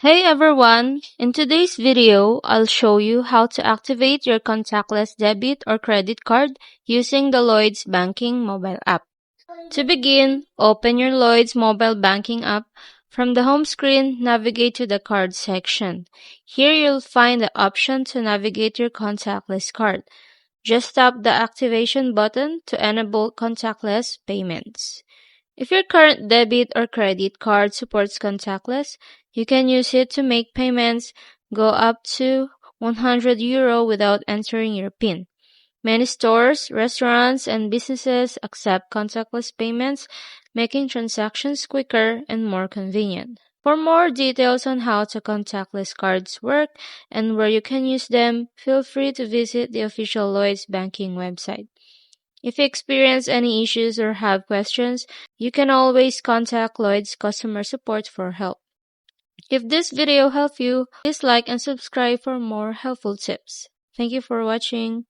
Hey everyone! In today's video, I'll show you how to activate your contactless debit or credit card using the Lloyds Banking mobile app. To begin, open your Lloyds mobile banking app. From the home screen, navigate to the card section. Here you'll find the option to navigate your contactless card. Just tap the activation button to enable contactless payments. If your current debit or credit card supports contactless, you can use it to make payments go up to €100 without entering your PIN. Many stores, restaurants, and businesses accept contactless payments, making transactions quicker and more convenient. For more details on how the contactless cards work and where you can use them, feel free to visit the official Lloyds Banking website. If you experience any issues or have questions, you can always contact Lloyd's customer support for help. If this video helped you, please like and subscribe for more helpful tips. Thank you for watching.